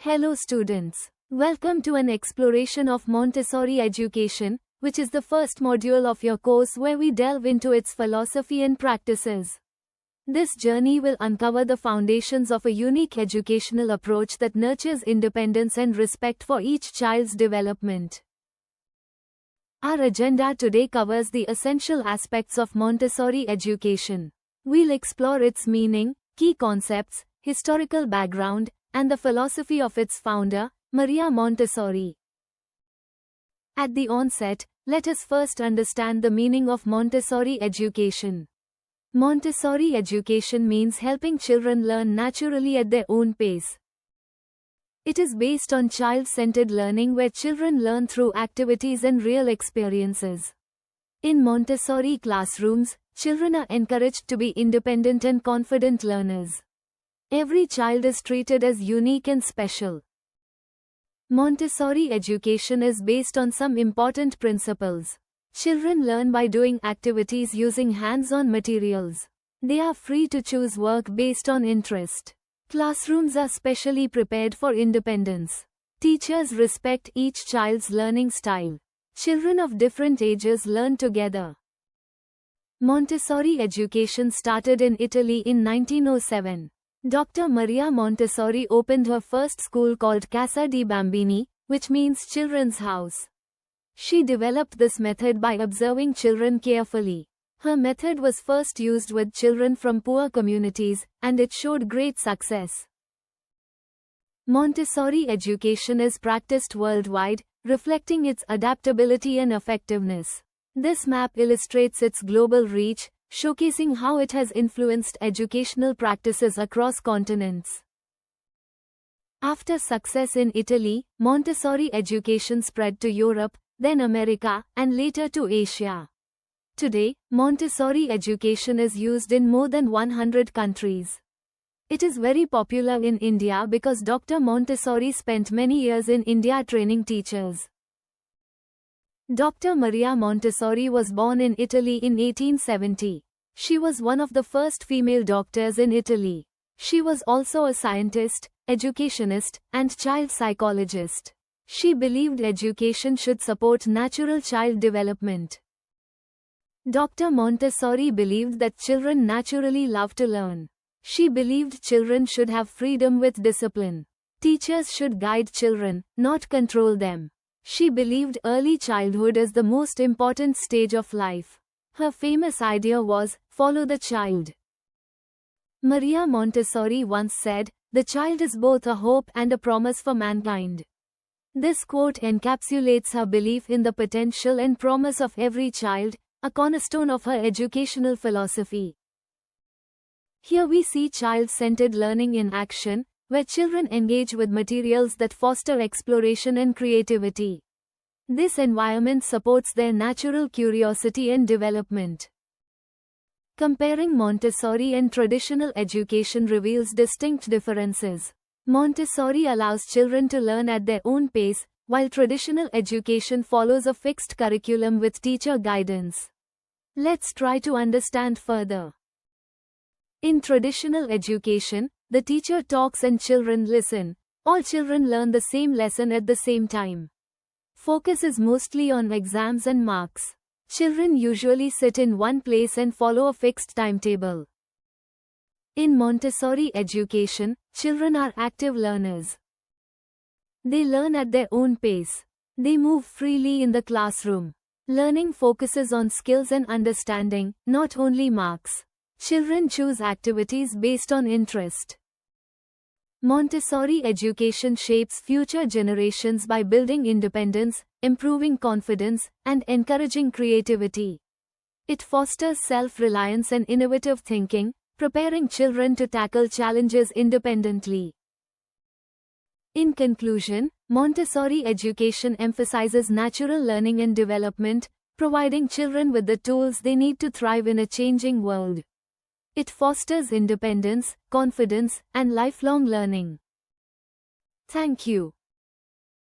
Hello students. Welcome to an exploration of Montessori education, which is the first module of your course where we delve into its philosophy and practices. This journey will uncover the foundations of a unique educational approach that nurtures independence and respect for each child's development. Our agenda today covers the essential aspects of Montessori education. We'll explore its meaning, key concepts, historical background, and the philosophy of its founder, Maria Montessori. At the onset, let us first understand the meaning of Montessori education. Montessori education means helping children learn naturally at their own pace. It is based on child-centered learning where children learn through activities and real experiences. In Montessori classrooms, children are encouraged to be independent and confident learners. Every child is treated as unique and special. Montessori education is based on some important principles. Children learn by doing activities using hands-on materials. They are free to choose work based on interest. Classrooms are specially prepared for independence. Teachers respect each child's learning style. Children of different ages learn together. Montessori education started in Italy in 1907. Dr. Maria Montessori opened her first school called Casa di Bambini, which means children's house. She developed this method by observing children carefully. Her method was first used with children from poor communities, and it showed great success. Montessori education is practiced worldwide, reflecting its adaptability and effectiveness. This map illustrates its global reach, showcasing how it has influenced educational practices across continents. After success in Italy, Montessori education spread to Europe, then America, and later to Asia. Today, Montessori education is used in more than 100 countries. It is very popular in India because Dr. Montessori spent many years in India training teachers. Dr. Maria Montessori was born in Italy in 1870. She was one of the first female doctors in Italy. She was also a scientist, educationist, and child psychologist. She believed education should support natural child development. Dr. Montessori believed that children naturally love to learn. She believed children should have freedom with discipline. Teachers should guide children, not control them. She believed early childhood is the most important stage of life. Her famous idea was, follow the child. Maria Montessori once said, "The child is both a hope and a promise for mankind." This quote encapsulates her belief in the potential and promise of every child, a cornerstone of her educational philosophy. Here we see child-centered learning in action, where children engage with materials that foster exploration and creativity. This environment supports their natural curiosity and development. Comparing Montessori and traditional education reveals distinct differences. Montessori allows children to learn at their own pace, while traditional education follows a fixed curriculum with teacher guidance. Let's try to understand further. In traditional education, the teacher talks and children listen. All children learn the same lesson at the same time. Focus is mostly on exams and marks. Children usually sit in one place and follow a fixed timetable. In Montessori education, children are active learners. They learn at their own pace. They move freely in the classroom. Learning focuses on skills and understanding, not only marks. Children choose activities based on interest. Montessori education shapes future generations by building independence, improving confidence, and encouraging creativity. It fosters self-reliance and innovative thinking, preparing children to tackle challenges independently. In conclusion, Montessori education emphasizes natural learning and development, providing children with the tools they need to thrive in a changing world. It fosters independence, confidence, and lifelong learning. Thank you.